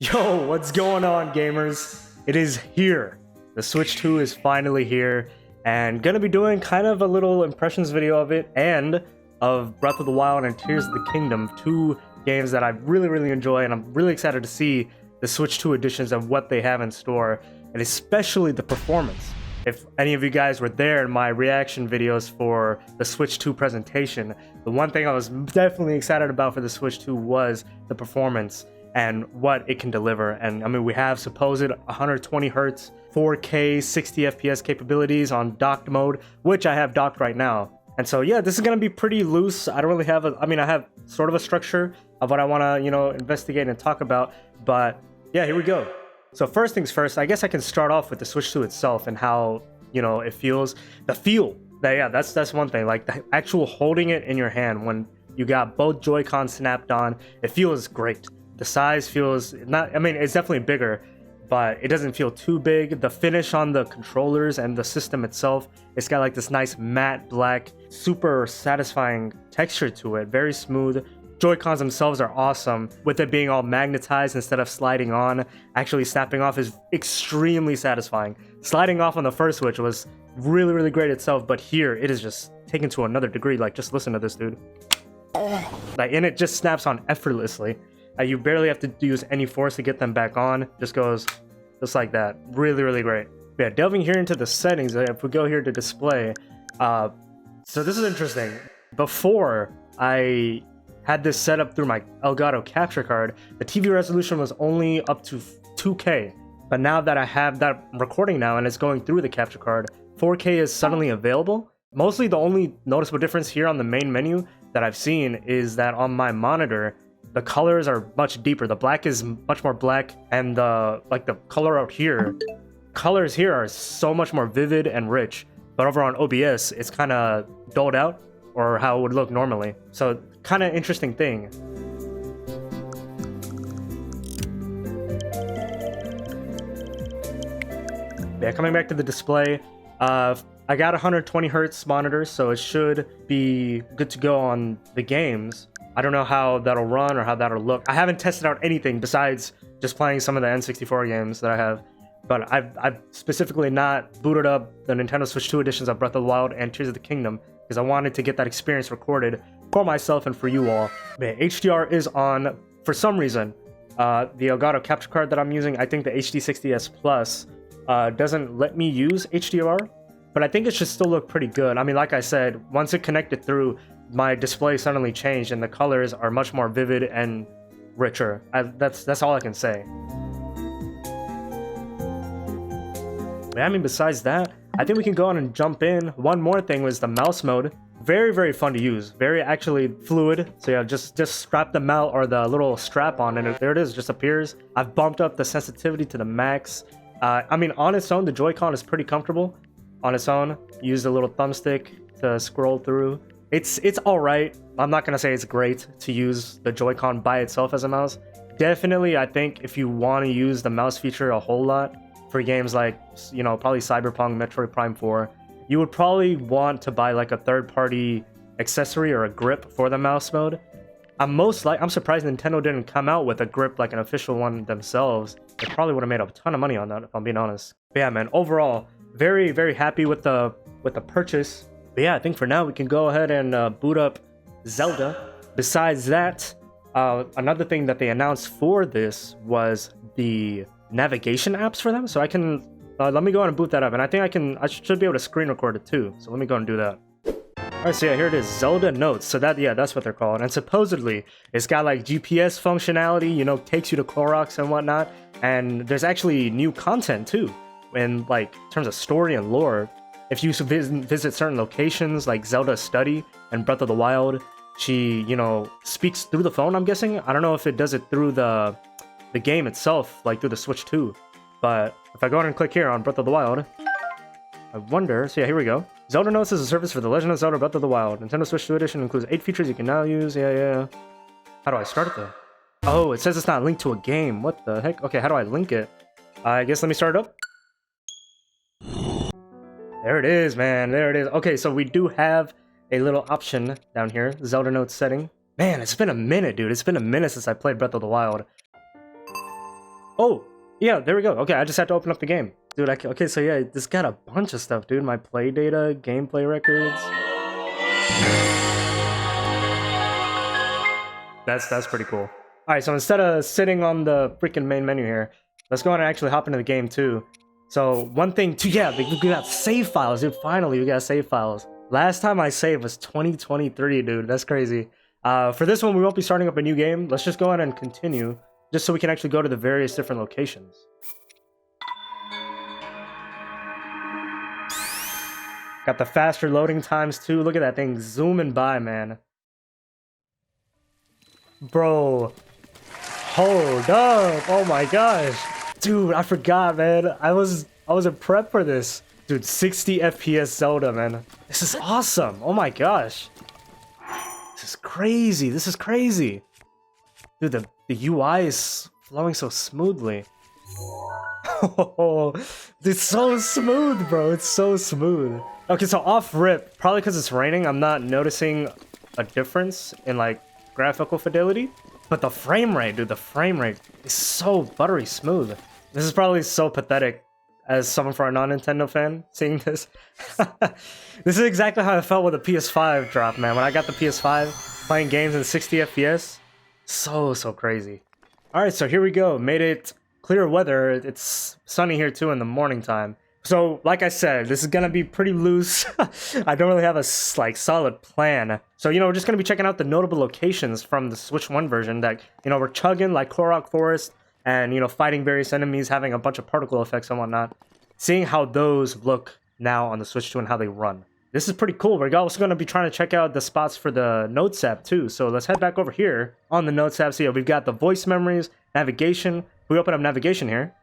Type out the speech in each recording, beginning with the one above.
Yo, what's going on, gamers? It is here. The Switch 2 is finally here, and gonna be doing kind of a little impressions video of it and of Breath of the Wild and Tears of the Kingdom, two games that I really enjoy, and I'm really excited to see the Switch 2 editions and what they have in store, and especially the performance. If any of you guys were there in my reaction videos for the Switch 2 presentation, the one thing I was definitely excited about for the Switch 2 was the performance and what it can deliver. And I mean, we have supposed 120 hertz 4K 60 FPS capabilities on docked mode, which I have docked right now. And so yeah, this is gonna be pretty loose. I don't really have I have sort of a structure of what I want to investigate and talk about, but yeah, here we go. So first things first, I guess I can start off with the Switch 2 itself and how it feels. The feel, that's one thing. Like the actual holding it in your hand when you got both Joy-Con snapped on, it feels great. The size feels not, it's definitely bigger, but it doesn't feel too big. The finish on the controllers and the system itself, it's got like this nice matte black, super satisfying texture to it, very smooth. Joy-Cons themselves are awesome. With it being all magnetized instead of sliding on, actually snapping off is extremely satisfying. Sliding off on the first Switch was really great itself, but here it is just taken to another degree. Like, just listen to this, dude. Like, and it just snaps on effortlessly. You barely have to use any force to get them back on. Just goes just like that. Really great. Yeah, delving here into the settings, if we go here to display, so this is interesting. Before I had this set up through my Elgato capture card, the TV resolution was only up to 2K. But now that I have that recording now and it's going through the capture card, 4K is suddenly available. Mostly the only noticeable difference here on the main menu that I've seen is that on my monitor, the colors are much deeper. The black is much more black, and the color out here, colors here are so much more vivid and rich. But over on OBS, it's kind of dulled out, or how it would look normally. So kind of interesting thing. Yeah, coming back to the display, I got 120 hertz monitors, so it should be good to go on the games. I don't know how that'll run or how that'll look. I haven't tested out anything besides just playing some of the N64 games that I have. But I've specifically not booted up the Nintendo Switch 2 editions of Breath of the Wild and Tears of the Kingdom because I wanted to get that experience recorded for myself and for you all. But HDR is on for some reason. The Elgato capture card that I'm using, I think the HD60S Plus doesn't let me use HDR, but I think it should still look pretty good. I mean, like I said, once it connected through, my display suddenly changed and the colors are much more vivid and richer. That's all I can say. I mean, besides that, I think we can go on and jump in. One more thing was the mouse mode. Very fun to use. Very actually fluid. So yeah, just strap the mouse or the little strap on and there it is, just appears. I've bumped up the sensitivity to the max. I mean, on its own, the Joy-Con is pretty comfortable. On its own, use the little thumbstick to scroll through. It's all right. I'm not gonna say it's great to use the Joy-Con by itself as a mouse. Definitely, I think if you want to use the mouse feature a whole lot for games like, probably Cyberpunk, Metroid Prime 4, you would probably want to buy like a third-party accessory or a grip for the mouse mode. I'm surprised Nintendo didn't come out with a grip, like an official one themselves. They probably would have made a ton of money on that, if I'm being honest. But yeah, man, overall, very happy with the purchase. But yeah, I think for now we can go ahead and boot up Zelda. Besides that, another thing that they announced for this was the navigation apps for them. So I can let me go ahead and boot that up, and I think I should be able to screen record it too. So let me go and do that. All right, so yeah, here it is, Zelda Notes. So that's what they're called, and supposedly it's got like GPS functionality. Takes you to Koroks and whatnot, and there's actually new content too, in like terms of story and lore. If you visit certain locations like Zelda's study and Breath of the Wild, she, speaks through the phone, I'm guessing. I don't know if it does it through the game itself, like through the Switch 2. But if I go ahead and click here on Breath of the Wild, I wonder, so yeah, here we go. Zelda Notes is a service for The Legend of Zelda Breath of the Wild. Nintendo Switch 2 edition includes 8 features you can now use. Yeah. How do I start it though? Oh, it says it's not linked to a game. What the heck? Okay, how do I link it? I guess let me start it up. There it is, man. There it is. Okay, so we do have a little option down here, Zelda Notes setting. Man, it's been a minute, dude. It's been a minute since I played Breath of the Wild. Oh, yeah, there we go. Okay, I just had to open up the game. Dude, okay, so yeah, this got a bunch of stuff, dude. My play data, gameplay records. That's pretty cool. All right, so instead of sitting on the freaking main menu here, let's go on and actually hop into the game too. So one thing too, yeah, we got save files, dude. Finally, we got save files. Last time I saved was 2023, dude. That's crazy. For this one, we won't be starting up a new game. Let's just go ahead and continue, just so we can actually go to the various different locations. Got the faster loading times too. Look at that thing zooming by, man. Bro, hold up. Oh my gosh. Dude, I forgot, man. I was in prep for this. Dude, 60 FPS Zelda, man. This is awesome. Oh my gosh. This is crazy. This is crazy. Dude, the UI is flowing so smoothly. Oh, it's so smooth, bro. It's so smooth. Okay, so off rip, probably because it's raining, I'm not noticing a difference in like graphical fidelity. But the frame rate, dude, the frame rate is so buttery smooth. This is probably so pathetic as someone for a non-Nintendo fan seeing this. This is exactly how I felt with the PS5 drop, man. When I got the PS5, playing games in 60 FPS, so crazy. All right, so here we go. Made it clear weather. It's sunny here too in the morning time. So, like I said, this is gonna be pretty loose. I don't really have a solid plan. So, you know, we're just gonna be checking out the notable locations from the Switch 1 version that, you know, we're chugging like Korok Forest and, you know, fighting various enemies, having a bunch of particle effects and whatnot. Seeing how those look now on the Switch 2 and how they run. This is pretty cool. We're also gonna be trying to check out the spots for the Notes app too. So let's head back over here on the Notes app. So yeah, we've got the voice memories, navigation. We open up navigation here.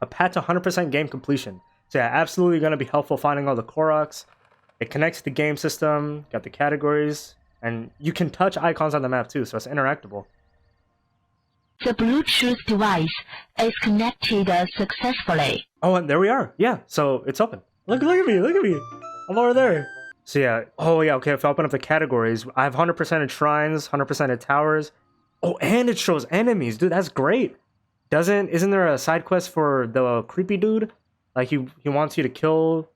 A path to 100% game completion. So yeah, absolutely going to be helpful finding all the Koroks. It connects to the game system, got the categories, and you can touch icons on the map too, so it's interactable. The Bluetooth device is connected successfully. Oh, and there we are. Yeah, so it's open. Look at me, look at me. I'm over there. So yeah, oh yeah, okay, if I open up the categories, I have 100% of shrines, 100% of towers. Oh, and it shows enemies. Dude, that's great. Isn't there a side quest for the creepy dude? Like he wants you to kill,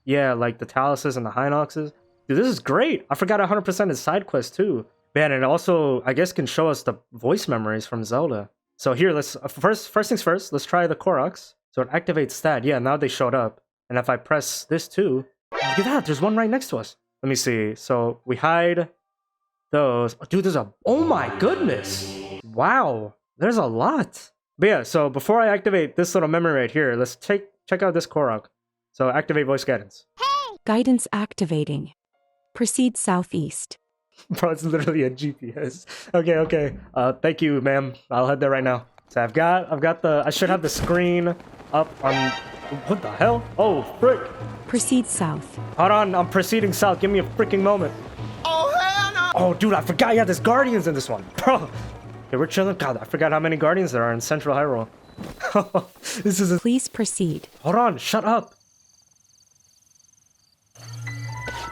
yeah, like the Taluses and the Hinoxes. Dude, this is great. I forgot 100% is side quest too. Man, and it also, I guess, can show us the voice memories from Zelda. So here, let's first things first. Let's try the Koroks. So it activates that. Yeah, now they showed up. And if I press this too, look at that. There's one right next to us. Let me see. So we hide those. Oh, dude, oh my goodness. Wow, there's a lot. But yeah, so before I activate this little memory right here, let's check out this Korok. So activate voice guidance. Hey! Guidance activating. Proceed southeast. Bro, it's literally a GPS. Okay. Thank you, ma'am. I'll head there right now. So I've got I should have the screen up on, what the hell? Oh, frick. Proceed south. Hold on, I'm proceeding south. Give me a freaking moment. Oh, hell no! Oh, dude, I forgot. Yeah, there's Guardians in this one. Bro. Okay, we're chilling. God, I forgot how many Guardians there are in Central Hyrule. This is Please proceed. Hold on, shut up.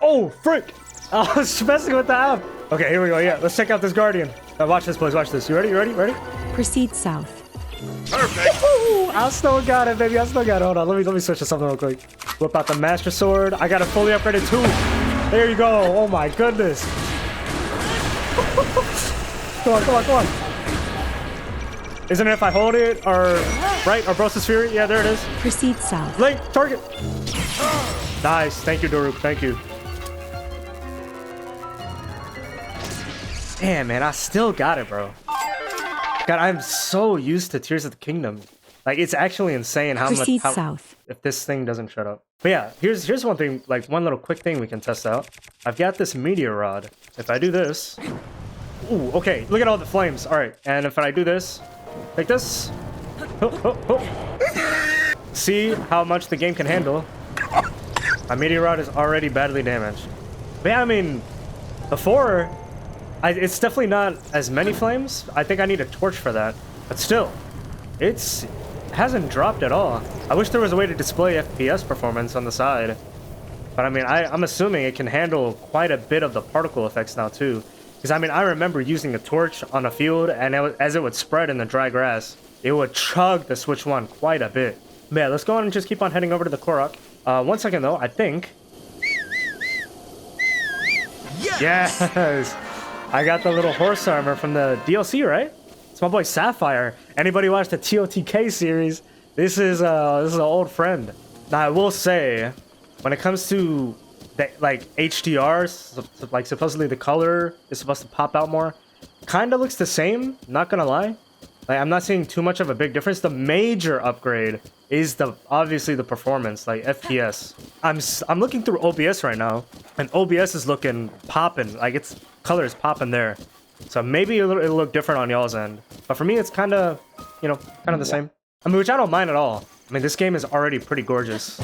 Oh, frick! I was messing with the app. Okay, here we go. Yeah, let's check out this Guardian. Watch this, please. Watch this. You ready? Proceed south. Perfect! I still got it, baby. I still got it. Hold on. Let me switch to something real quick. Whip out the Master Sword. I got it fully upgraded too. There you go. Oh my goodness. Come on. Isn't it if I hold it, or right, or Brosis Fury? Yeah, there it is. Proceed south. Link, target. Nice, thank you, Daruk, thank you. Damn, man, I still got it, bro. God, I'm so used to Tears of the Kingdom. Like, it's actually insane how Proceed much. south. If this thing doesn't shut up. But yeah, here's one thing, like one little quick thing we can test out. I've got this meteor rod. If I do this. Ooh, okay, look at all the flames. All right, and if I do this, like this. See how much the game can handle. My meteor rod is already badly damaged. But yeah, I mean, before, it's definitely not as many flames. I think I need a torch for that. But still, it hasn't dropped at all. I wish there was a way to display FPS performance on the side. But I mean, I'm assuming it can handle quite a bit of the particle effects now too. Because I mean, I remember using a torch on a field, and as it would spread in the dry grass, it would chug the Switch 1 quite a bit. But yeah, let's go on and just keep on heading over to the Korok. 1 second though, I think. Yes! I got the little horse armor from the DLC, right? It's my boy Sapphire. Anybody watch the TOTK series? This is an old friend. Now I will say, when it comes to the, like HDR, like supposedly the color is supposed to pop out more. Kind of looks the same, not gonna lie. Like I'm not seeing too much of a big difference. The major upgrade is obviously the performance, like FPS. I'm looking through OBS right now, and OBS is looking popping. Like its color is popping there. So maybe it'll look different on y'all's end. But for me, it's kind of, kind of the same. I mean, which I don't mind at all. I mean, this game is already pretty gorgeous.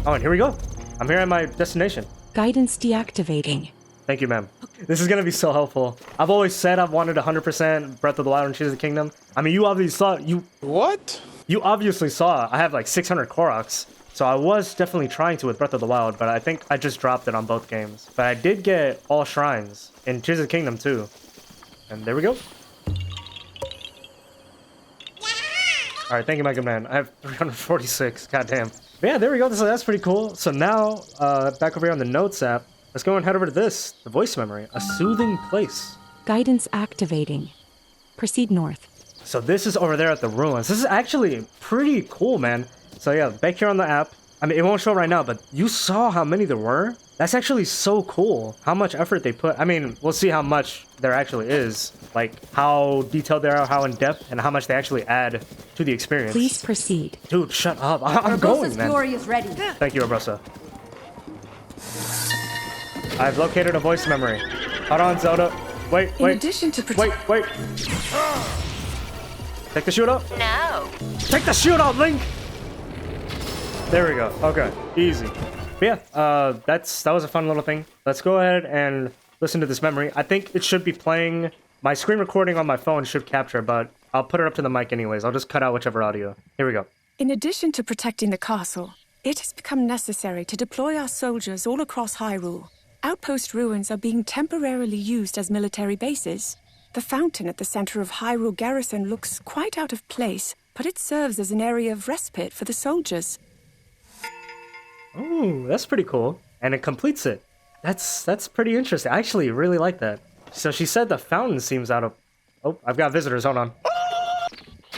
Oh, and here we go. I'm here at my destination. Guidance deactivating. Thank you, ma'am. This is gonna be so helpful. I've always said I've wanted 100% Breath of the Wild and Tears of the Kingdom. I mean, you obviously saw What? You obviously saw I have like 600 Koroks, so I was definitely trying to with Breath of the Wild, but I think I just dropped it on both games. But I did get all shrines in Tears of the Kingdom too. And there we go. Alright, thank you, my good man. I have 346. Goddamn. But yeah, there we go. That's pretty cool. So now, back over here on the Notes app, let's go and head over to this. The voice memory. A soothing place. Guidance activating. Proceed north. So this is over there at the ruins. This is actually pretty cool, man. So yeah, back here on the app. I mean, it won't show right now, but you saw how many there were? That's actually so cool. How much effort they put. I mean, we'll see how much there actually is. Like, how detailed they are, how in-depth, and how much they actually add to the experience. Please proceed. Dude, shut up. I'm going, man. glory is ready. Thank you, Abrosa. I've located a voice memory. Hold on, Zelda. Wait. In addition to Wait. Take the shield out. No. Take the shield out, Link. There we go. Okay, easy. But yeah, that was a fun little thing. Let's go ahead and listen to this memory. I think it should be playing. My screen recording on my phone should capture, but I'll put it up to the mic anyways. I'll just cut out whichever audio. Here we go. In addition to protecting the castle, it has become necessary to deploy our soldiers all across Hyrule. Outpost ruins are being temporarily used as military bases. The fountain at the center of Hyrule Garrison looks quite out of place, but it serves as an area of respite for the soldiers. Ooh, that's pretty cool. And it completes it. That's pretty interesting. I actually really like that. So she said the fountain seems out of... Oh, I've got visitors. Hold on.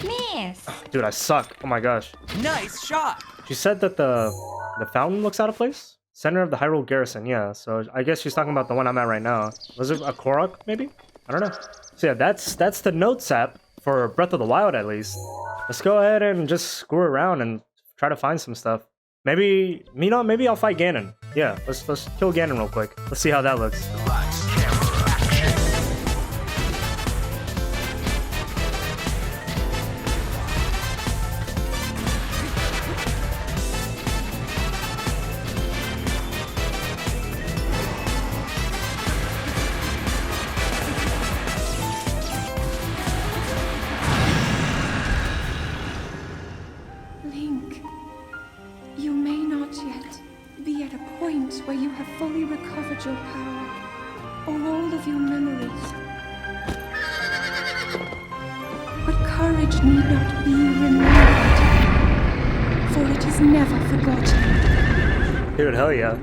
Miss. Dude, I suck. Oh my gosh. Nice shot. She said that the fountain looks out of place? Center of the Hyrule Garrison, yeah. So I guess she's talking about the one I'm at right now. Was it a Korok, maybe? I don't know. So yeah, that's the Notes app for Breath of the Wild, at least. Let's go ahead and just screw around and try to find some stuff. Maybe, maybe I'll fight Ganon. Yeah, let's kill Ganon real quick. Let's see how that looks. Link, you may not yet be at a point where you have fully recovered your power, or all of your memories. But courage need not be remembered, for it is never forgotten. Dude, hell yeah.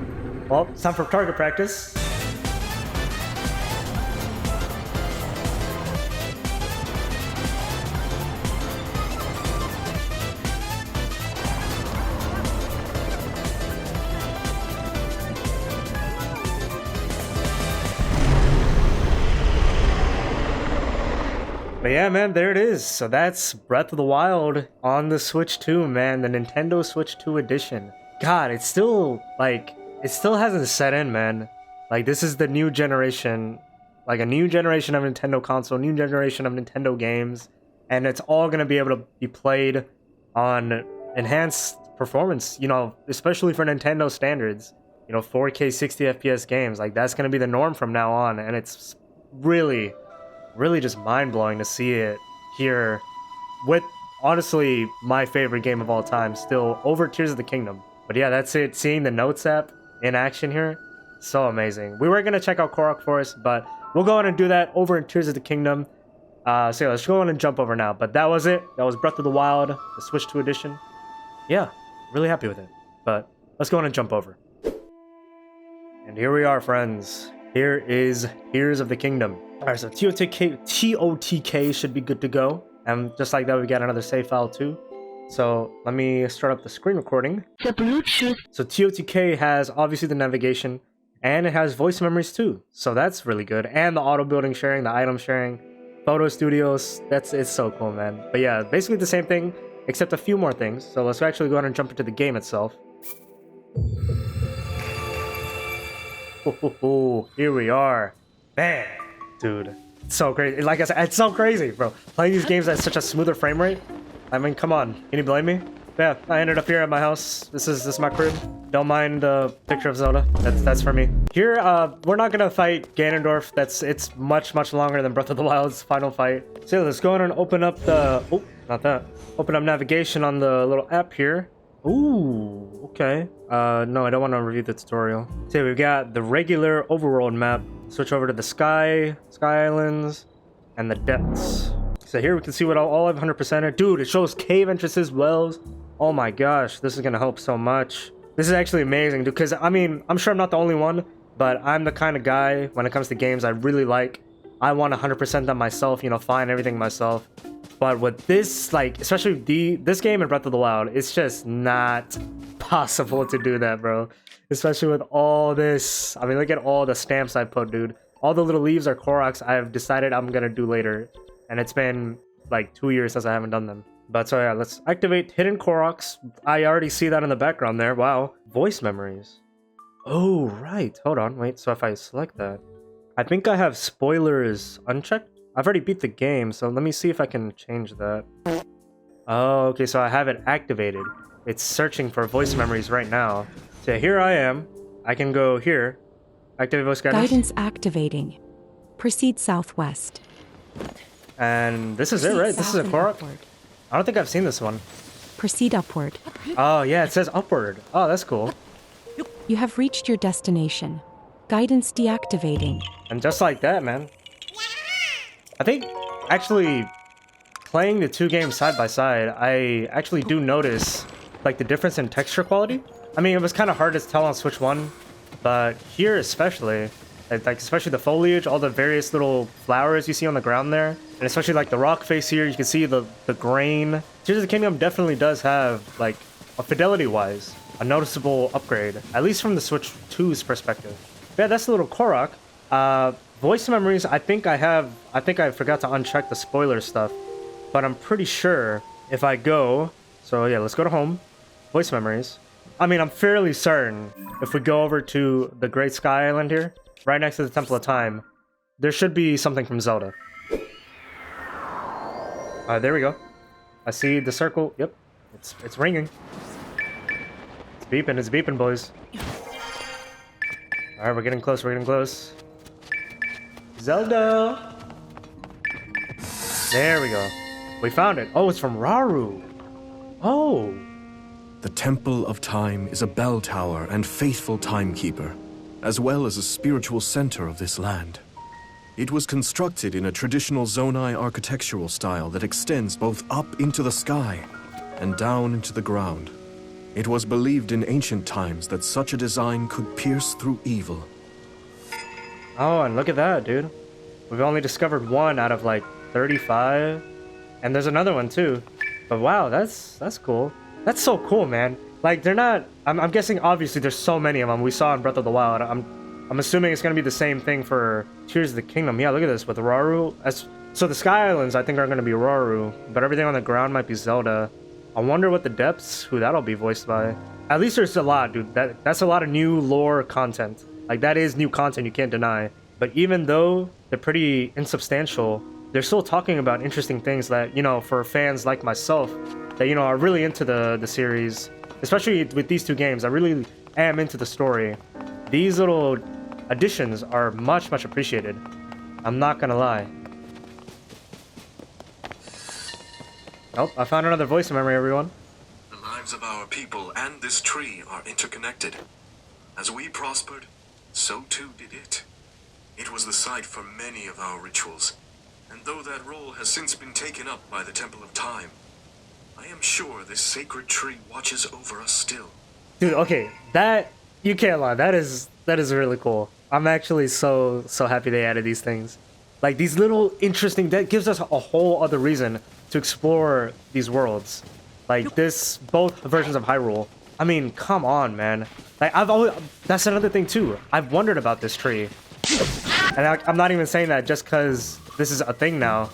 Well, it's time for target practice. But yeah, man, there it is. So that's Breath of the Wild on the Switch 2, man. The Nintendo Switch 2 edition. God, it still hasn't set in, man. Like, this is the new generation. Like, a new generation of Nintendo console, new generation of Nintendo games. And it's all going to be able to be played on enhanced performance, especially for Nintendo standards. 4K 60 FPS games. Like, that's going to be the norm from now on. And it's really just mind-blowing to see it here with, honestly, my favorite game of all time, still over Tears of the Kingdom. But yeah, that's it. Seeing the Notes app in action here, so amazing. We were going to check out Korok Forest, but we'll go on and do that over in Tears of the Kingdom. So yeah, let's go on and jump over now. But that was it. That was Breath of the Wild, the Switch 2 edition. Yeah, really happy with it. But let's go on and jump over. And here we are, friends. Here is Tears of the Kingdom. Alright, so TOTK should be good to go. And just like that, we got another save file too. So let me start up the screen recording. The Bluetooth. So TOTK has obviously the navigation, and it has voice memories too. So that's really good. And the auto building sharing, the item sharing, photo studios. It's so cool, man. But yeah, basically the same thing, except a few more things. So let's actually go ahead and jump into the game itself. Here we are. Man, dude, it's so crazy. Like I said, it's so crazy, bro. Playing these games at such a smoother frame rate. I mean, come on. Can you blame me? Yeah, I ended up here at my house. This is my crib. Don't mind the picture of Zelda. That's for me. Here, we're not gonna fight Ganondorf. It's much longer than Breath of the Wild's final fight. So let's go ahead and open up the not that. Open up navigation on the little app here. Ooh, okay. No, I don't want to review the tutorial. So we've got the regular overworld map. Switch over to the sky islands, and the depths. So here we can see what all I've 100%ed. Dude, it shows cave entrances, wells. Oh my gosh, this is gonna help so much. This is actually amazing, dude, because I mean, I'm sure I'm not the only one, but I'm the kind of guy, when it comes to games I really like, I want 100% them myself, you know, find everything myself. But with this, like, especially this game and Breath of the Wild, it's just not possible to do that, bro. Especially with all this. I mean, look at all the stamps I put, dude. All the little leaves are Koroks I've decided I'm gonna do later. And it's been like 2 years since I haven't done them. But so yeah, let's activate hidden Koroks. I already see that in the background there. Wow. Voice memories. Oh, right. Hold on. Wait. So if I select that, I think I have spoilers unchecked. I've already beat the game, so let me see if I can change that. Oh, okay. So I have it activated. It's searching for voice memories right now. So here I am. I can go here. Activate voice guidance. Guidance activating. Proceed southwest. And this is it, right? This is a Korok? I don't think I've seen this one. Proceed upward. Oh, yeah, it says upward. Oh, that's cool. You have reached your destination. Guidance deactivating. And just like that, man. I think, actually, playing the two games side by side, I actually do notice, like, the difference in texture quality. I mean, it was kind of hard to tell on Switch 1, but here especially, like especially the foliage, all the various little flowers you see on the ground there, and especially like the rock face here, you can see the grain. Tears of the Kingdom definitely does have, like, a fidelity-wise, a noticeable upgrade, at least from the Switch 2's perspective. Yeah, that's the little Korok. Voice memories, I think I forgot to uncheck the spoiler stuff, but I'm pretty sure if I go, so yeah, let's go to home, voice memories. I mean, I'm fairly certain if we go over to the Great Sky Island here, right next to the Temple of Time, there should be something from Zelda. Alright, there we go. I see the circle. Yep, it's ringing. It's beeping, boys. Alright, we're getting close, Zelda! There we go. We found it. Oh, it's from Rauru. Oh. The Temple of Time is a bell tower and faithful timekeeper, as well as a spiritual center of this land. It was constructed in a traditional Zonai architectural style that extends both up into the sky and down into the ground. It was believed in ancient times that such a design could pierce through evil. Oh, and look at that, dude. We've only discovered one out of like 35, and there's another one too. But wow, that's cool. That's so cool, man. Like, they're not. I'm guessing obviously there's so many of them we saw in Breath of the Wild. I'm assuming it's gonna be the same thing for Tears of the Kingdom. Yeah, look at this with Rauru. So the Sky Islands I think are gonna be Rauru, but everything on the ground might be Zelda. I wonder what the depths, who that'll be voiced by. At least there's a lot, dude. That's a lot of new lore content. Like, that is new content, you can't deny. But even though they're pretty insubstantial, they're still talking about interesting things that, you know, for fans like myself, that, you know, are really into the series. Especially with these two games, I really am into the story. These little additions are much appreciated. I'm not gonna lie. Oh, I found another voice memory, everyone. The lives of our people and this tree are interconnected. As we prospered, so too did it. It was the site for many of our rituals, And though that role has since been taken up by the Temple of Time, I am sure this sacred tree watches over us still. Dude, okay, that, you can't lie, that is really cool. I'm actually so happy they added these things. Like, these little interesting, that gives us a whole other reason to explore these worlds. Like this, both versions of Hyrule. I mean, come on, man. Like, that's another thing too. I've wondered about this tree. And I'm not even saying that just because this is a thing now.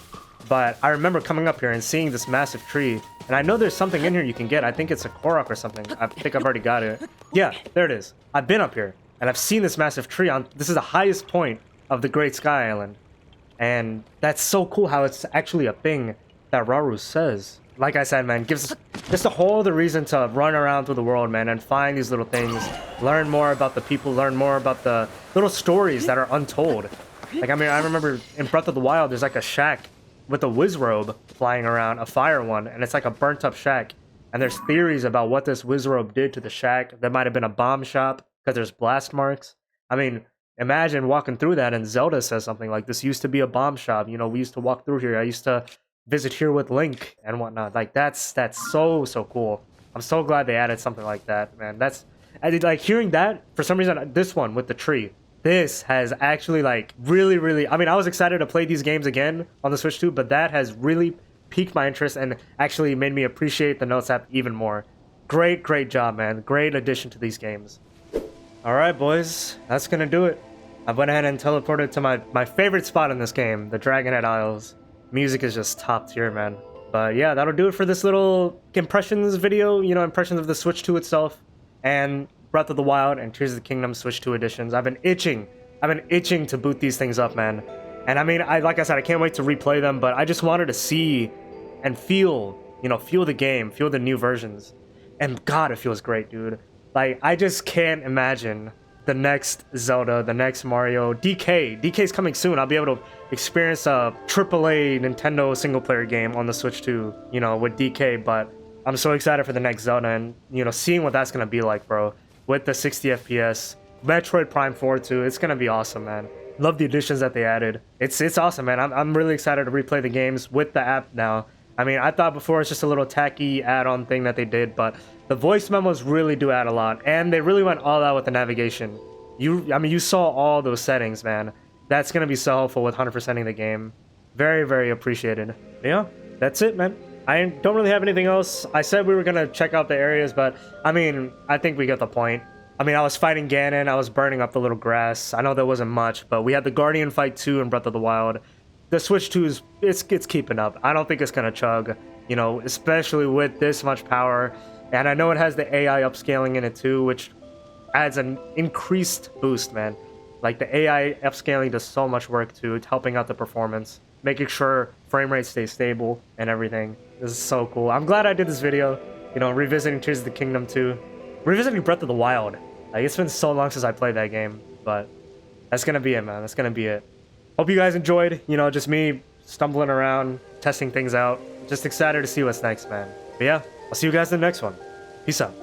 But I remember coming up here and seeing this massive tree. And I know there's something in here you can get. I think it's a Korok or something. I think I've already got it. Yeah, there it is. I've been up here. And I've seen this massive tree on... This is the highest point of the Great Sky Island. And that's so cool how it's actually a thing that Rauru says. Like I said, man, gives us just a whole other reason to run around through the world, man, and find these little things. Learn more about the people, learn more about the little stories that are untold. Like, I mean, I remember in Breath of the Wild, there's like a shack with a Wizrobe flying around, a fire one, and it's like a burnt up shack. And there's theories about what this Wizrobe did to the shack. There might have been a bomb shop because there's blast marks. I mean, imagine walking through that and Zelda says something like, this used to be a bomb shop. You know, we used to walk through here. I used to visit here with Link and whatnot. Like, that's so cool. I'm so glad they added something like that, man. I did like hearing that. For some reason, this one with the tree, this has actually like really, I mean, I was excited to play these games again on the Switch 2, but that has really piqued my interest and actually made me appreciate the Notes app even more. Great job, man. Great addition to these games. All right, boys, that's gonna do it. I went ahead and teleported to my favorite spot in this game, the Dragonhead Isles. Music is just top tier, man. But yeah, that'll do it for this little impressions video, you know, impressions of the Switch 2 itself, and Breath of the Wild and Tears of the Kingdom Switch 2 editions. I've been itching to boot these things up, man. And I mean, like I said, I can't wait to replay them, but I just wanted to see and feel, you know, feel the game, feel the new versions. And God, it feels great, dude. Like, I just can't imagine the next Zelda, the next Mario. DK's coming soon. I'll be able to experience a AAA Nintendo single-player game on the Switch 2, you know, with DK. But I'm so excited for the next Zelda and, you know, seeing what that's going to be like, bro. With the 60 FPS. Metroid Prime 4, too. It's going to be awesome, man. Love the additions that they added. It's awesome, man. I'm really excited to replay the games with the app now. I mean, I thought before it's just a little tacky add-on thing that they did, but the voice memos really do add a lot, and they really went all out with the navigation. I mean, you saw all those settings, man. That's gonna be so helpful with 100%ing the game. Very appreciated. Yeah, that's it, man. I don't really have anything else. I said we were gonna check out the areas, but I mean, I think we get the point. I mean, I was fighting Ganon, I was burning up the little grass. I know there wasn't much, but we had the Guardian fight too in Breath of the Wild. The Switch 2 it's keeping up. I don't think it's gonna chug, you know, especially with this much power. And I know it has the AI upscaling in it too, which adds an increased boost, man. Like, the AI upscaling does so much work too. It's helping out the performance, making sure frame rate stays stable and everything. This is so cool. I'm glad I did this video, you know, revisiting Tears of the Kingdom too. Revisiting Breath of the Wild. Like, it's been so long since I played that game, but that's gonna be it, man. That's gonna be it. Hope you guys enjoyed, you know, just me stumbling around, testing things out. Just excited to see what's next, man. But yeah, I'll see you guys in the next one. Peace out.